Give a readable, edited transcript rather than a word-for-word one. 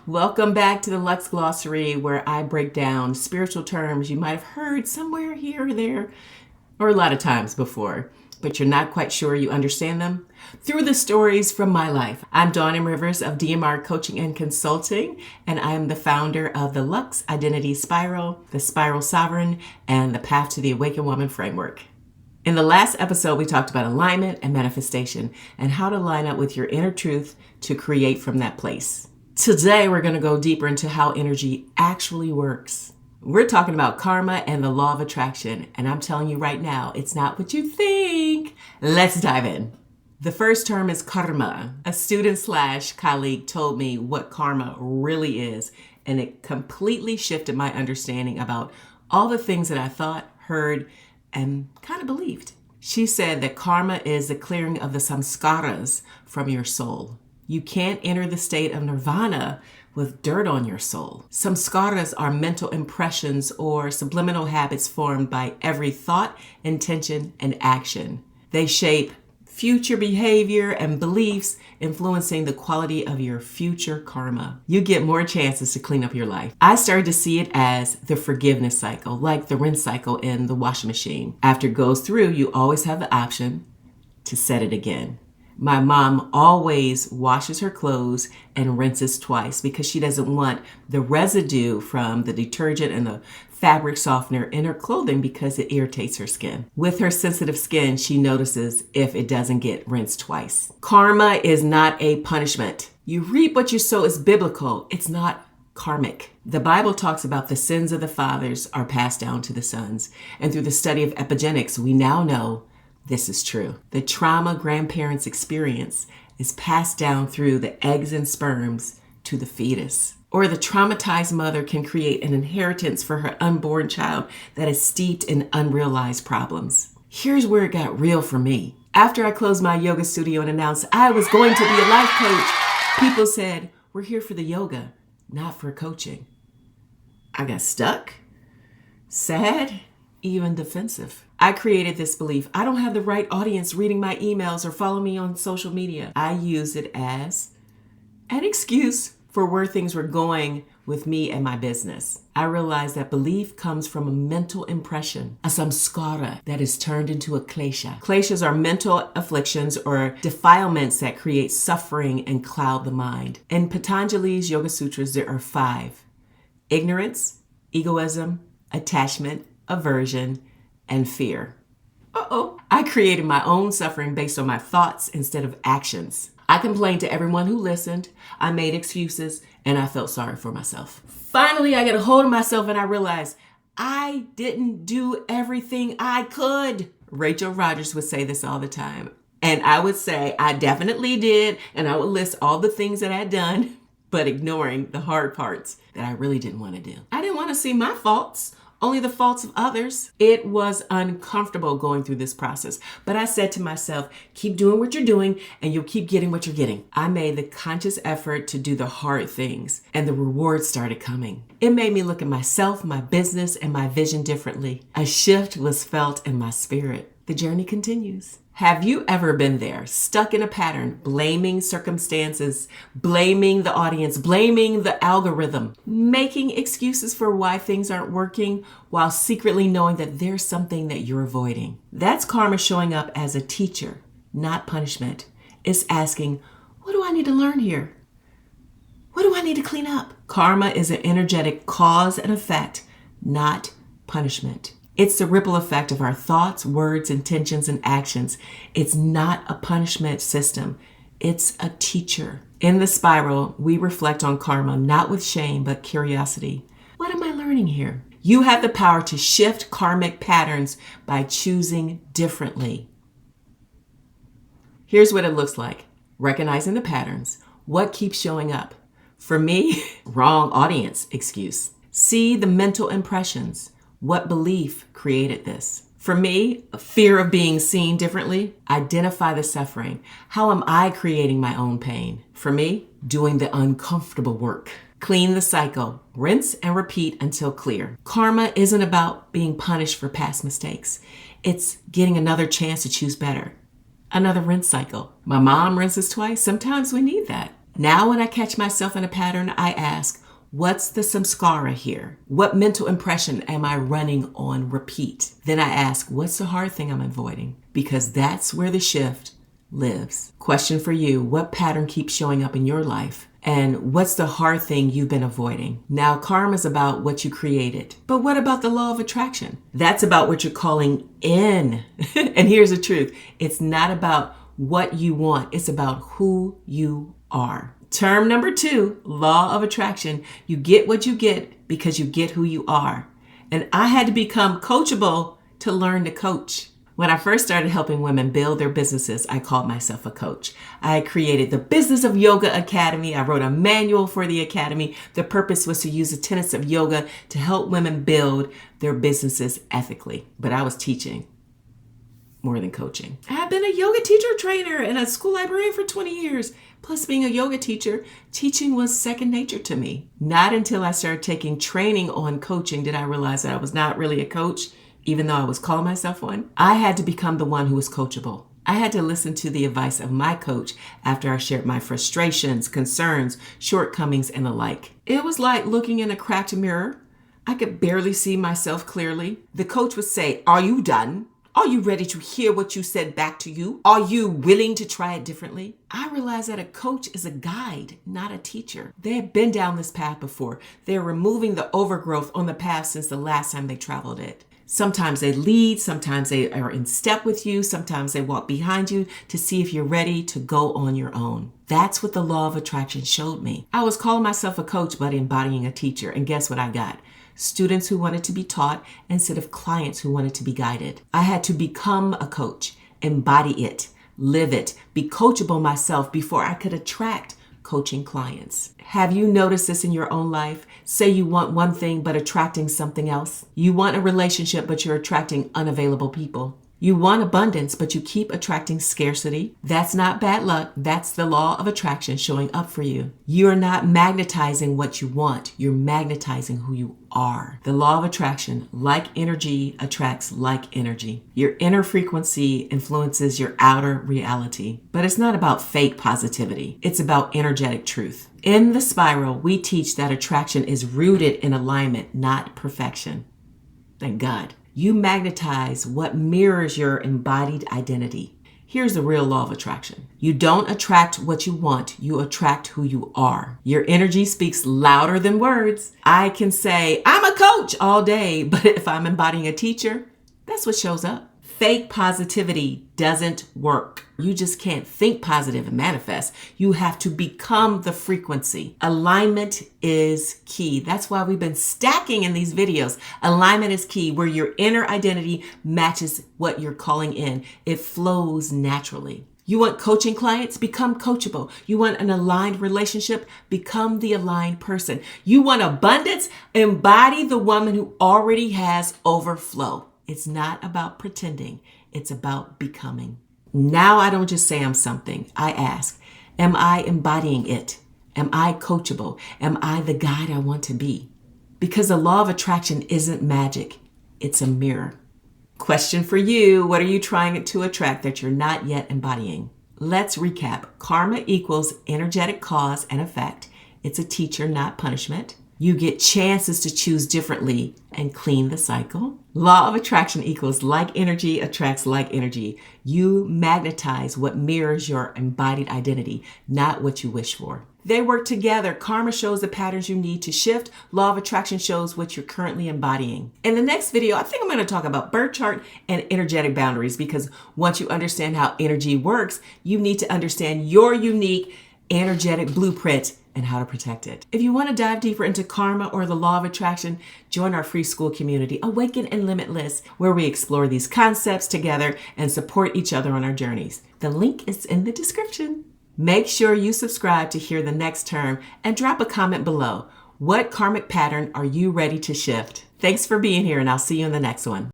Welcome back to the Lux Glossary, where I break down spiritual terms you might have heard somewhere here or there, or a lot of times before, but you're not quite sure you understand them through the stories from my life. I'm Dawn Rivers of DMR Coaching and Consulting, and I am the founder of the Lux Identity Spiral, the Spiral Sovereign, and the Path to the Awakened Woman framework. In the last episode, we talked about alignment and manifestation and how to line up with your inner truth to create from that place. Today, we're going to go deeper into how energy actually works. We're talking about karma and the law of attraction, and I'm telling you right now, it's not what you think. Let's dive in. The first term is karma. A student/colleague told me what karma really is, and it completely shifted my understanding about all the things that I thought, heard, and kind of believed. She said that karma is the clearing of the samskaras from your soul. You can't enter the state of nirvana with dirt on your soul. Samskaras are mental impressions or subliminal habits formed by every thought, intention, and action. They shape future behavior and beliefs, influencing the quality of your future karma. You get more chances to clean up your life. I started to see it as the forgiveness cycle, like the rinse cycle in the washing machine. After it goes through, you always have the option to set it again. My mom always washes her clothes and rinses twice because she doesn't want the residue from the detergent and the fabric softener in her clothing because it irritates her skin. With her sensitive skin, she notices if it doesn't get rinsed twice. Karma is not a punishment. You reap what you sow is biblical. It's not karmic. The Bible talks about the sins of the fathers are passed down to the sons. And through the study of epigenetics, we now know this is true. The trauma grandparents experience is passed down through the eggs and sperms to the fetus. Or the traumatized mother can create an inheritance for her unborn child that is steeped in unrealized problems. Here's where it got real for me. After I closed my yoga studio and announced I was going to be a life coach, people said, "We're here for the yoga, not for coaching." I got stuck, sad, even defensive. I created this belief. I don't have the right audience reading my emails or follow me on social media. I use it as an excuse for where things were going with me and my business. I realized that belief comes from a mental impression, a samskara that is turned into a klesha. Kleshas are mental afflictions or defilements that create suffering and cloud the mind. In Patanjali's Yoga Sutras, there are 5: ignorance, egoism, attachment, aversion, and fear. I created my own suffering based on my thoughts instead of actions. I complained to everyone who listened. I made excuses, and I felt sorry for myself. Finally, I got a hold of myself and I realized I didn't do everything I could. Rachel Rodgers would say this all the time. And I would say I definitely did, and I would list all the things that I'd done, but ignoring the hard parts that I really didn't want to do. I didn't want to see my faults, only the faults of others. It was uncomfortable going through this process, but I said to myself, keep doing what you're doing and you'll keep getting what you're getting. I made the conscious effort to do the hard things, and the rewards started coming. It made me look at myself, my business, and my vision differently. A shift was felt in my spirit. The journey continues. Have you ever been there, stuck in a pattern, blaming circumstances, blaming the audience, blaming the algorithm, making excuses for why things aren't working while secretly knowing that there's something that you're avoiding? That's karma showing up as a teacher, not punishment. It's asking, what do I need to learn here? What do I need to clean up? Karma is an energetic cause and effect, not punishment. It's the ripple effect of our thoughts, words, intentions, and actions. It's not a punishment system. It's a teacher. In the spiral, we reflect on karma, not with shame, but curiosity. What am I learning here? You have the power to shift karmic patterns by choosing differently. Here's what it looks like. Recognizing the patterns. What keeps showing up? For me, wrong audience excuse. See the mental impressions. What belief created this? For me, a fear of being seen differently. Identify the suffering. How am I creating my own pain? For me, doing the uncomfortable work. Clean the cycle. Rinse and repeat until clear. Karma isn't about being punished for past mistakes. It's getting another chance to choose better. Another rinse cycle. My mom rinses twice. Sometimes we need that. Now when I catch myself in a pattern, I ask, what's the samskara here? What mental impression am I running on repeat? Then I ask, what's the hard thing I'm avoiding? Because that's where the shift lives. Question for you, what pattern keeps showing up in your life? And what's the hard thing you've been avoiding? Now, karma is about what you created. But what about the law of attraction? That's about what you're calling in. And here's the truth. It's not about what you want. It's about who you are. Term number 2, law of attraction. You get what you get because you get who you are. And I had to become coachable to learn to coach. When I first started helping women build their businesses, I called myself a coach. I created the Business of Yoga Academy. I wrote a manual for the academy. The purpose was to use the tenets of yoga to help women build their businesses ethically. But I was teaching more than coaching. I've been a yoga teacher trainer and a school librarian for 20 years. Plus being a yoga teacher, teaching was second nature to me. Not until I started taking training on coaching did I realize that I was not really a coach, even though I was calling myself one. I had to become the one who was coachable. I had to listen to the advice of my coach after I shared my frustrations, concerns, shortcomings, and the like. It was like looking in a cracked mirror. I could barely see myself clearly. The coach would say, "Are you done? Are you ready to hear what you said back to you? Are you willing to try it differently?" I realized that a coach is a guide, not a teacher. They have been down this path before. They're removing the overgrowth on the path since the last time they traveled it. Sometimes they lead, sometimes they are in step with you, sometimes they walk behind you to see if you're ready to go on your own. That's what the law of attraction showed me. I was calling myself a coach, but embodying a teacher. And guess what I got? Students who wanted to be taught instead of clients who wanted to be guided. I had to become a coach, embody it, live it, be coachable myself before I could attract coaching clients. Have you noticed this in your own life? Say you want one thing but attracting something else. You want a relationship but you're attracting unavailable people. You want abundance, but you keep attracting scarcity. That's not bad luck. That's the law of attraction showing up for you. You're not magnetizing what you want. You're magnetizing who you are. The law of attraction, like energy, attracts like energy. Your inner frequency influences your outer reality. But it's not about fake positivity. It's about energetic truth. In the spiral, we teach that attraction is rooted in alignment, not perfection. Thank God. You magnetize what mirrors your embodied identity. Here's the real law of attraction. You don't attract what you want, you attract who you are. Your energy speaks louder than words. I can say, I'm a coach all day, but if I'm embodying a teacher, that's what shows up. Fake positivity doesn't work. You just can't think positive and manifest. You have to become the frequency. Alignment is key. That's why we've been stacking in these videos. Alignment is key, where your inner identity matches what you're calling in. It flows naturally. You want coaching clients? Become coachable. You want an aligned relationship? Become the aligned person. You want abundance? Embody the woman who already has overflow. It's not about pretending. It's about becoming. Now I don't just say I'm something. I ask, am I embodying it? Am I coachable? Am I the guide I want to be? Because the law of attraction isn't magic. It's a mirror. Question for you. What are you trying to attract that you're not yet embodying? Let's recap. Karma equals energetic cause and effect. It's a teacher, not punishment. You get chances to choose differently and clean the cycle. Law of attraction equals like energy attracts like energy. You magnetize what mirrors your embodied identity, not what you wish for. They work together. Karma shows the patterns you need to shift. Law of attraction shows what you're currently embodying. In the next video, I think I'm going to talk about birth chart and energetic boundaries, because once you understand how energy works, you need to understand your unique energetic blueprint and how to protect it. If you want to dive deeper into karma or the law of attraction, join our free school community, Awaken and Limitless, where we explore these concepts together and support each other on our journeys. The link is in the description. Make sure you subscribe to hear the next term and drop a comment below. What karmic pattern are you ready to shift? Thanks for being here, and I'll see you in the next one.